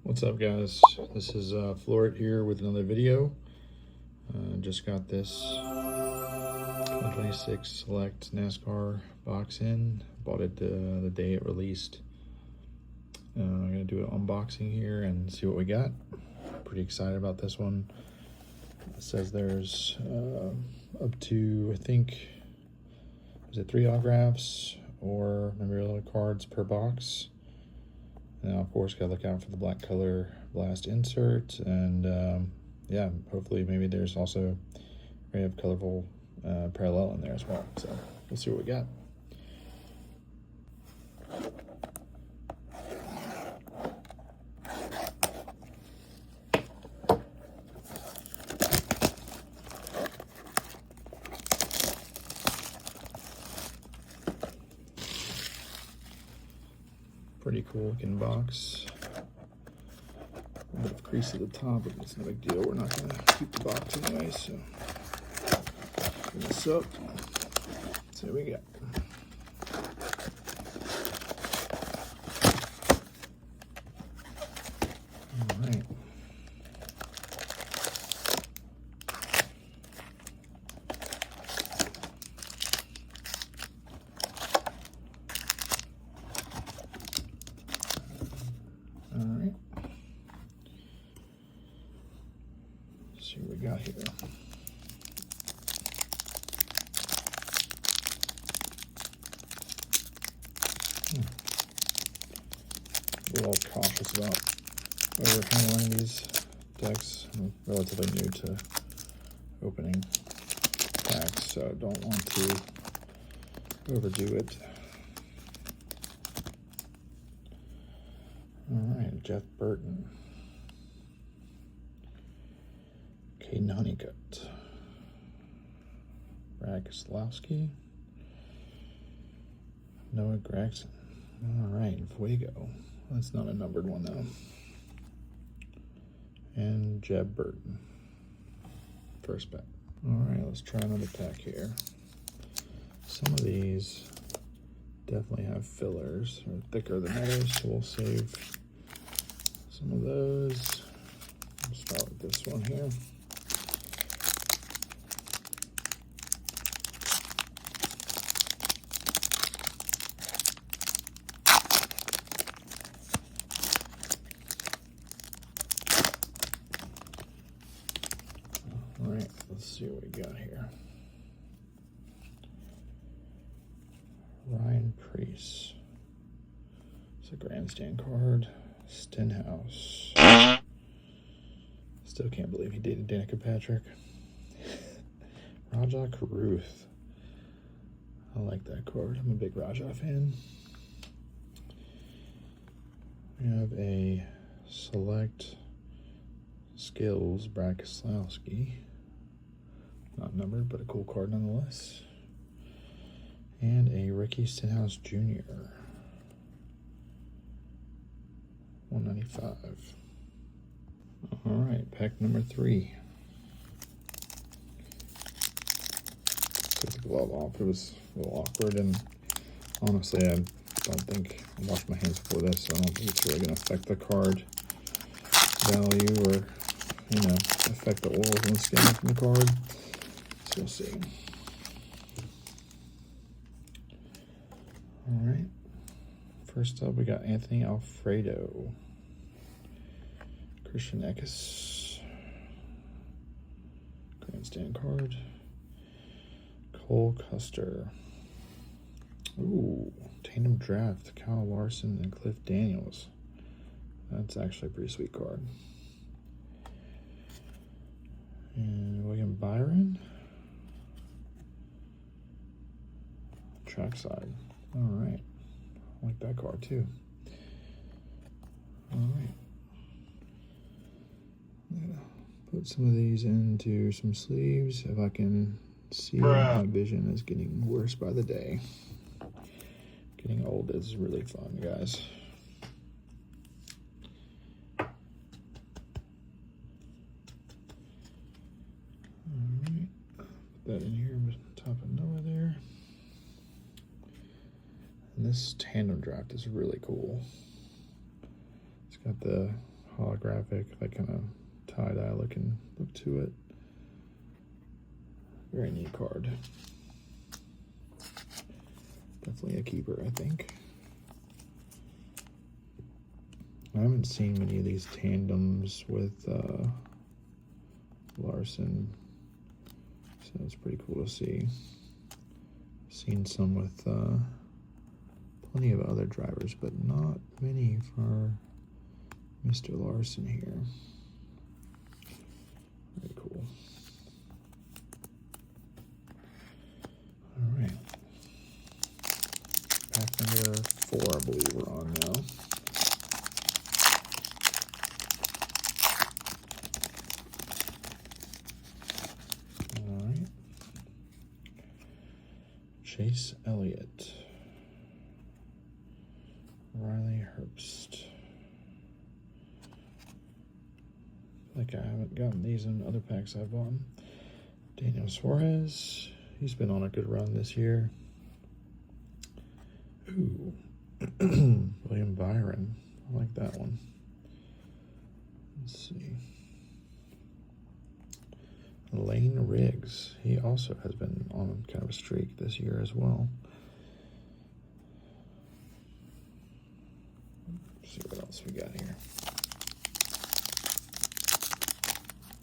What's up, guys? This is Florit here with another video. Just got this 2026 Select NASCAR box in. Bought it the day it released. I'm gonna do an unboxing here and see what we got. Pretty excited about this one. It says there's up to, I think, is it 3 autographs or memorabilia cards per box. Now, of course, gotta look out for the black color blast insert, and yeah, hopefully maybe there's also a of colorful parallel in there as well. So we'll see what we got. Pretty cool looking box. A bit of crease at the top, but it's no big deal. We're not gonna keep the box anyway, so open this up. See what we got. All right. All right. Let's see what we got here. We're all cautious about overhandling these decks. I'm relatively new to opening packs, so don't want to overdo it. All right, Jeff Burton, Caden Honeycutt, Brad Keselowski, Noah Gregson. All right, Fuego. That's not a numbered one though. And Jeb Burton. First bet. All right, let's try another pack here. Some of these definitely have fillers, or thicker than others, so we'll save some of those. We'll start with this one here. All right, let's see what we got here. Ryan Preece. It's a grandstand card. Stenhouse. Still can't believe he dated Danica Patrick. Rajah Caruth. I like that card. I'm a big Rajah fan. We have a Select Skills Brad Keselowski. Not numbered, but a cool card nonetheless. And a Ricky Stenhouse Jr. 195. All right, pack number 3. Took the glove off. It was a little awkward, and honestly, I don't think I washed my hands before this, so I don't think it's really going to affect the card value or, you know, affect the oils and the skin from the card. So we'll see. All right. First up, we got Anthony Alfredo, Christian Eckes, grandstand card, Cole Custer. Ooh, tandem draft, Kyle Larson and Cliff Daniels. That's actually a pretty sweet card. And William Byron, trackside. All right. I like that card too. All right. I'm gonna put some of these into some sleeves if I can see. My vision is getting worse by the day. Getting old is really fun, guys. All right. Put that in here with top of Noah there. And this tandem draft is really cool. It's got the holographic, like kind of tie-dye looking look to it. Very neat card. Definitely a keeper, I think. I haven't seen many of these tandems with Larson, so it's pretty cool to see. Seen some with plenty of other drivers, but not many for Mr. Larson here. Very cool. All right. Pack number 4, I believe we're on now. All right. Chase Elliott. Riley Herbst. Like I haven't gotten these in other packs I've bought. Daniel Suarez. He's been on a good run this year. Ooh. William Byron. I like that one. Let's see. Lane Riggs. He also has been on kind of a streak this year as well. Let's see what else we got here.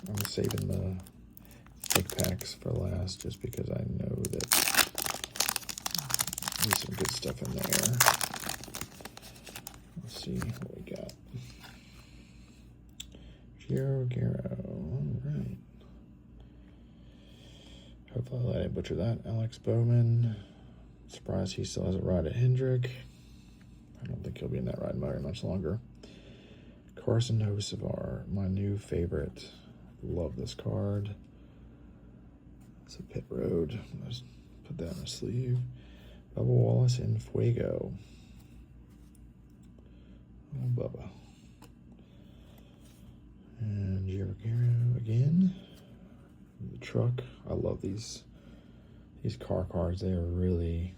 I'm saving the thick packs for last just because I know that there's some good stuff in there. Let's see what we got. Giro Guerrero. All right. Hopefully I didn't butcher that. Alex Bowman. Surprised he still has a ride at Hendrick. I don't think he'll be in that ride very much longer. Carson Hocevar, my new favorite. Love this card. It's a Pit Road. Let's put that in a sleeve. Bubba Wallace in Fuego. Oh, Bubba. And Giro Guerrero again. The truck. I love these car cards. They are really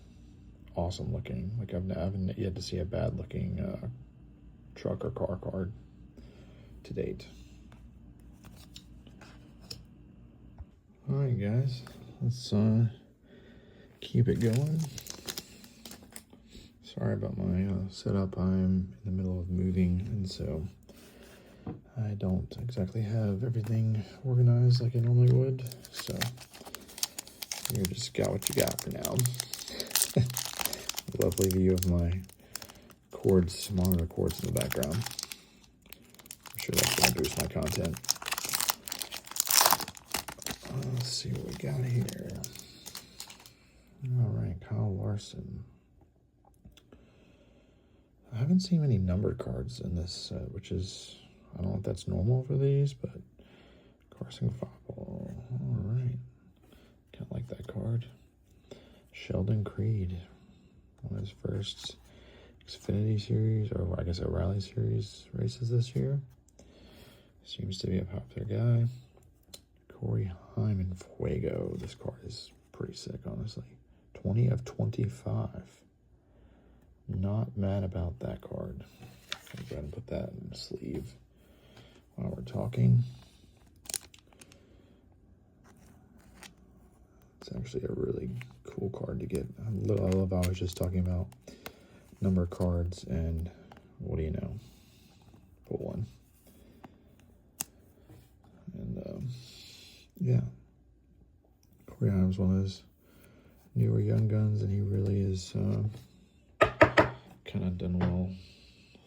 awesome looking. Like I haven't yet to see a bad looking truck or car card to date. All right, guys, let's keep it going. Sorry about my setup. I'm in the middle of moving, and so I don't exactly have everything organized like I normally would. So you just got what you got for now. Lovely view of my cords, monitor cords in the background. I'm sure that's going to boost my content. Let's see what we got here. All right, Kyle Larson. I haven't seen many numbered cards in this set, which is, I don't know if that's normal for these, but Carson Fopple. All right. Kind of like that card. Sheldon Creed. One of his first Xfinity Series, or I guess a Rally Series races this year. Seems to be a popular guy. Corey Hyman Fuego. This card is pretty sick, honestly. 20 of 25. Not mad about that card. I'll go ahead and put that in the sleeve while we're talking. It's actually a really cool card to get. I love how I was just talking about number cards, and what do you know? Pull one. And yeah, Corey Hyman's one of those newer young guns, and he really is kind of done well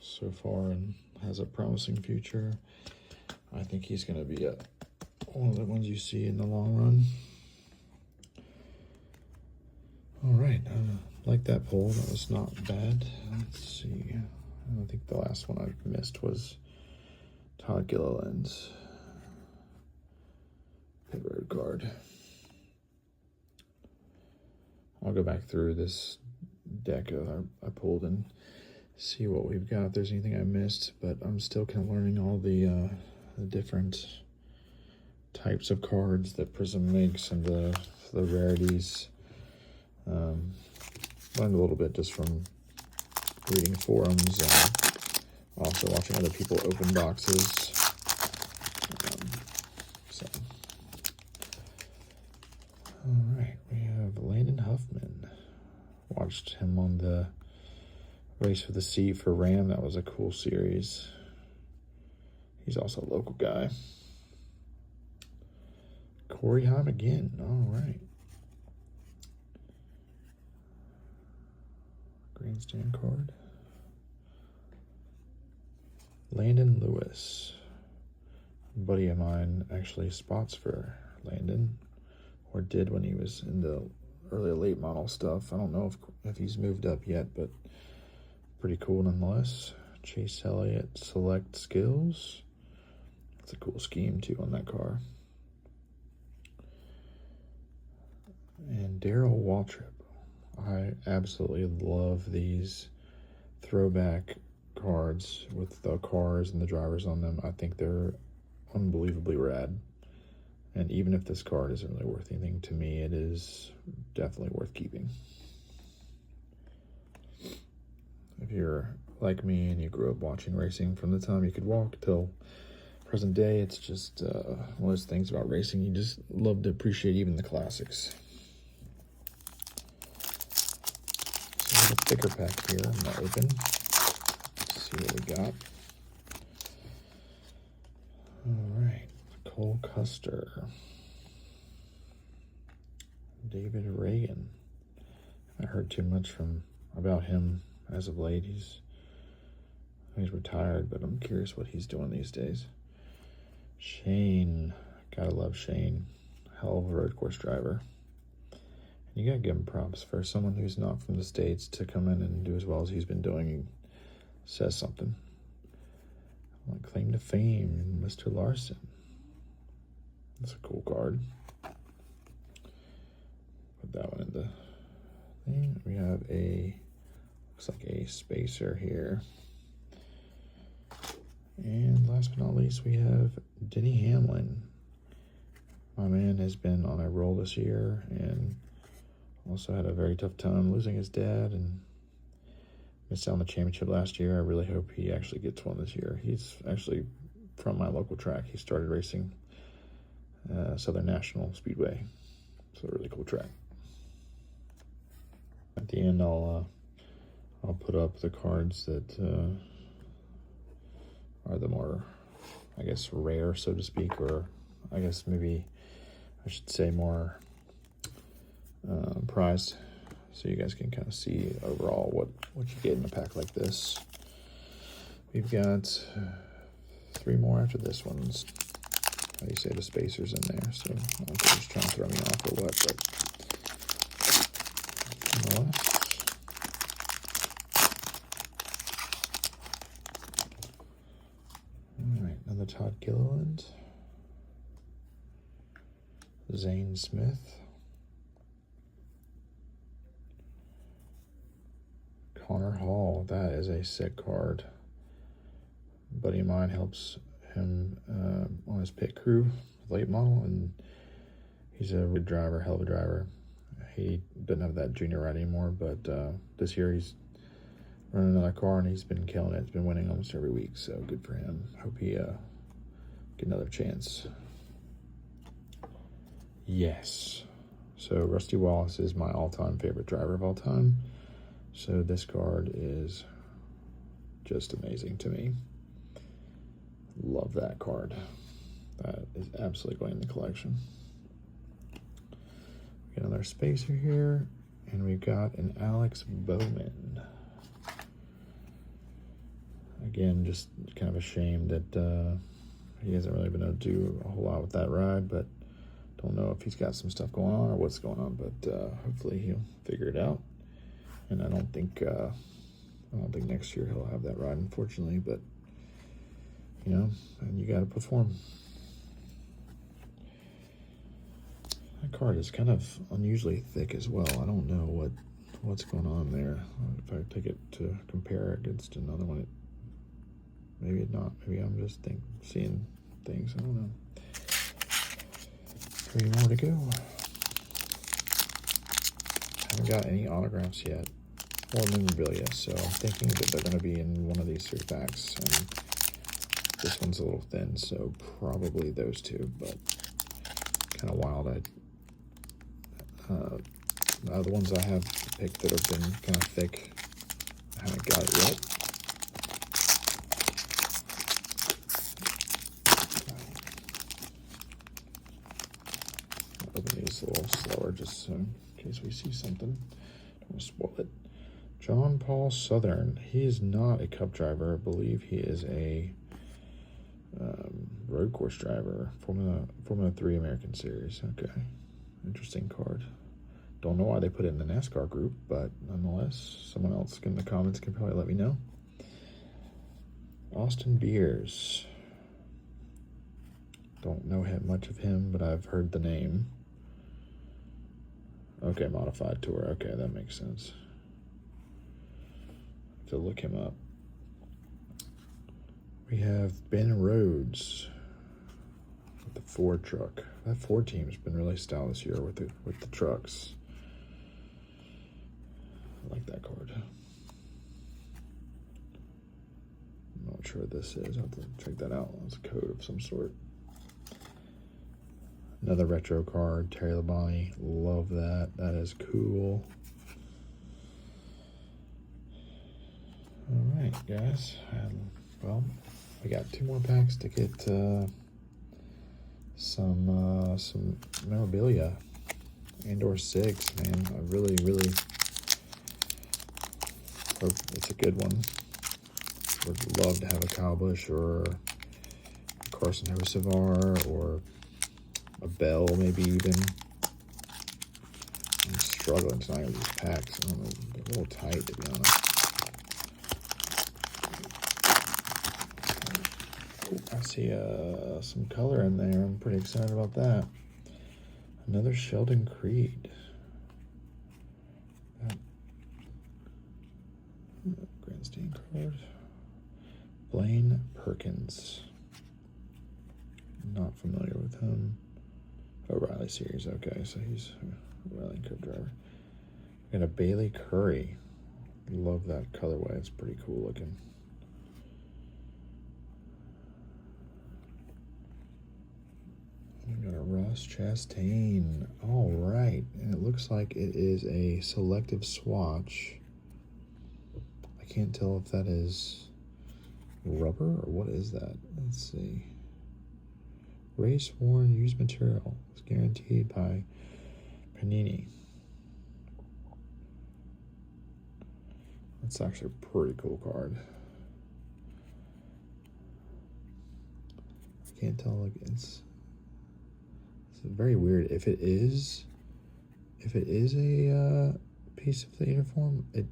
so far and has a promising future. I think he's going to be one of the ones you see in the long run. All right, like that poll. That was not bad. Let's see. I think the last one I missed was Todd Gilliland's Pit Road card. I'll go back through this deck I pulled and see what we've got, if there's anything I missed, but I'm still kind of learning all the different types of cards that Prizm makes and the rarities. Learned a little bit just from reading forums and Also watching other people open boxes. So, all right, we have Landon Huffman. Watched him on the Race for the Sea for Ram. That was a cool series. He's also a local guy. Corey Haim again. All right. Grandstand card. Landon Lewis. A buddy of mine actually spots for Landon, or did when he was in the early late model stuff. I don't know if he's moved up yet, but pretty cool nonetheless. Chase Elliott Select Skills. That's a cool scheme too on that car. And Daryl Waltrip. I absolutely love these throwback cards with the cars and the drivers on them. I think they're unbelievably rad. And even if this card isn't really worth anything to me, it is definitely worth keeping. If you're like me and you grew up watching racing from the time you could walk till present day, it's just one of those things about racing. You just love to appreciate even the classics. So we have a thicker pack here. I'm gonna open. Let's see what we got. All right, Cole Custer, David Reagan. I heard too much about him as of late. He's retired, but I'm curious what he's doing these days. Shane, gotta love Shane. Hell of a road course driver. You gotta give him props for someone who's not from the States to come in and do as well as he's been doing. He says something. Claim to fame, Mr. Larson. That's a cool card. Put that one in the thing. We have looks like a spacer here. And last but not least, we have Denny Hamlin. My man has been on a roll this year and also had a very tough time losing his dad and missed out on the championship last year. I really hope he actually gets one this year. He's actually from my local track. He started racing Southern National Speedway. It's a really cool track. At the end, I'll put up the cards that are the more, I guess, rare, so to speak, or I guess maybe I should say more prized, so you guys can kind of see overall what you get in a pack like this. We've got 3 more after this one. How do you say the spacers in there? So I don't know if they're just trying to throw me off or what, but nonetheless. All right, another Todd Gilliland, Zane Smith, Connor Hall. That is a sick card. A buddy of mine helps him on his pit crew, late model, and he's a good driver, hell of a driver. He doesn't have that junior ride anymore, but this year he's running another car and he's been killing it. He's been winning almost every week, so good for him. Hope he get another chance. Yes. So Rusty Wallace is my all-time favorite driver of all time. So this card is just amazing to me. Love that card. That is absolutely going in the collection. We got another spacer here, and we've got an Alex Bowman. Again, just kind of a shame that he hasn't really been able to do a whole lot with that ride, but don't know if he's got some stuff going on or what's going on, but hopefully he'll figure it out. And I don't think next year he'll have that ride, unfortunately, but you know, and you got to perform. That card is kind of unusually thick as well. I don't know what's going on there. If I take it to compare against another one, maybe not. Maybe I'm just seeing things. I don't know. 3 more to go. Haven't got any autographs yet. more memorabilia. So I'm thinking that they're going to be in one of these 3 packs. And this one's a little thin, so probably those 2. But kind of wild. The ones I have picked that have been kind of thick, I haven't got it yet. I'll open these a little slower just so in case we see something. Don't want to spoil it. John Paul Southern. He is not a Cup driver. I believe he is a road course driver. Formula 3 American Series. Okay. Interesting card. Don't know why they put it in the NASCAR group, but nonetheless, someone else in the comments can probably let me know. Austin Beers. Don't know much of him, but I've heard the name. Okay, Modified Tour. Okay, that makes sense. To look him up. We have Ben Rhodes with the Ford truck. That Ford team's been really stout this year with the trucks. I like that card. I'm not sure what this is. I'll have to check that out. It's a code of some sort. Another retro card, Terry Labonte. Love that. That is cool. All right, guys. Well, we got 2 more packs to get some memorabilia. Andor 6, man. I really hope it's a good one. Would love to have a Kyle Busch or a Carson Hocevar or a Bell, maybe even. I'm struggling tonight with these packs. I don't know, they're a little tight, to be honest. I see some color in there. I'm pretty excited about that. Another Sheldon Creed. Grandstand card. Blaine Perkins. Not familiar with him. O'Reilly series. Okay, so he's a O'Reilly Cup driver. Got a Bailey Curry. Love that colorway. It's pretty cool looking. We got a Ross Chastain. All right, and it looks like it is a selective swatch. I can't tell if that is rubber or what is that. Let's see. Race worn used material. It's guaranteed by Panini. That's actually a pretty cool card. I can't tell. Like it's very weird. If it is a piece of the uniform, it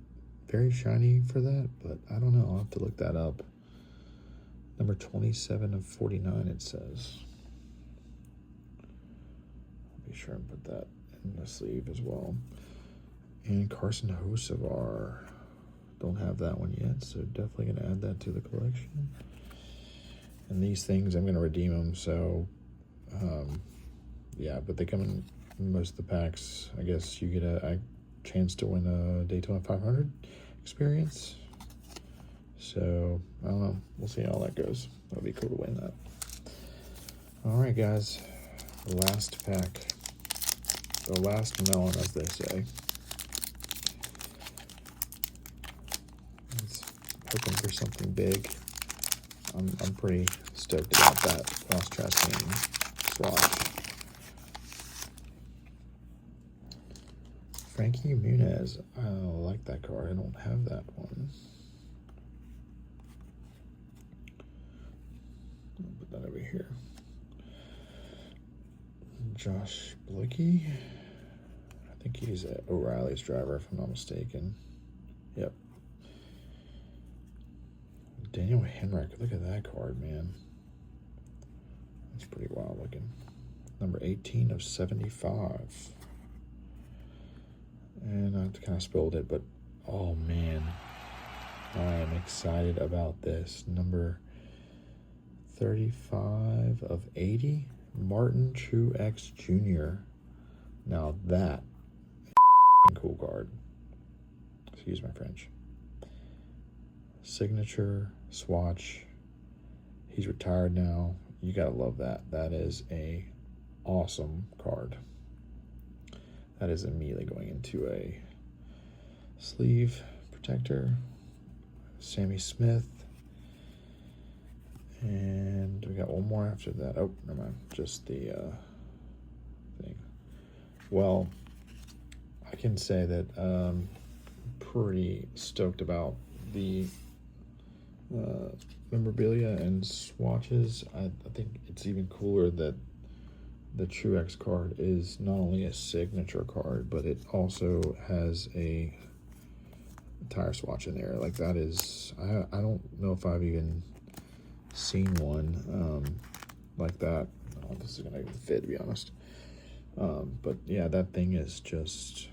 very shiny for that. But I don't know. I'll have to look that up. Number 27 of 49. It says. Be sure and put that in the sleeve as well. And Carson Hocevar. Don't have that one yet, so definitely going to add that to the collection. And these things, I'm going to redeem them, so yeah, but they come in most of the packs. I guess you get a chance to win a Daytona 500 experience. So, I don't know. We'll see how that goes. That'll be cool to win that. All right, guys. The last pack. The last melon, as they say. It's hoping for something big. I'm pretty stoked about that Ross Chastain swatch. Frankie Muniz. I like that card. I don't have that one. I'll put that over here. Josh Blicky. I think he's an O'Reilly's driver, if I'm not mistaken. Yep. Daniel Henrik. Look at that card, man. That's pretty wild looking. Number 18 of 75. And I kind of spilled it, but oh man, I am excited about this. Number 35 of 80, Martin Truex Jr. Now that is a cool card. So excuse my French. Signature swatch. He's retired now. You gotta love that. That is a awesome card. That is immediately going into a sleeve protector. Sammy Smith. And we got one more after that. Oh, never mind. Just the thing. Well, I can say that I'm pretty stoked about the memorabilia and swatches. I think it's even cooler that the Truex card is not only a signature card, but it also has a tire swatch in there. Like, that is, I don't know if I've even seen one like that. Oh, this is gonna even fit, to be honest. But yeah, that thing is just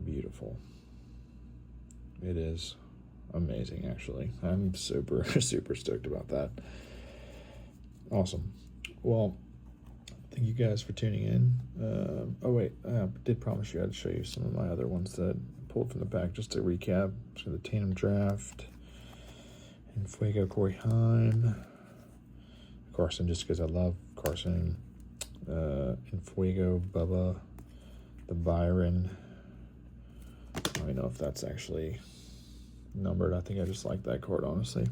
beautiful. It is amazing, actually. I'm super stoked about that. Awesome. Well, thank you guys for tuning in. Oh wait, I did promise you I'd show you some of my other ones that I pulled from the back. Just to recap, so the Tandem Draft, and Fuego Corey Heim, Carson, just because I love Carson, and Fuego Bubba, the Byron. I don't even know if that's actually numbered. I think I just like that card, honestly.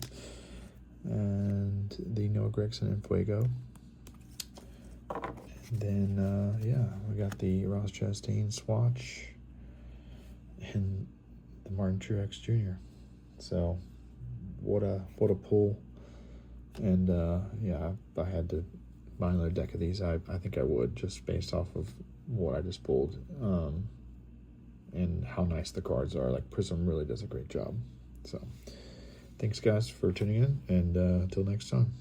And the Noah Gregson and Fuego. And then, yeah, we got the Ross Chastain swatch and the Martin Truex Jr. So, what a pull. And, yeah, if I had to buy another deck of these, I think I would, just based off of what I just pulled. And how nice the cards are. Like, Prizm really does a great job. So, thanks guys for tuning in, and until next time.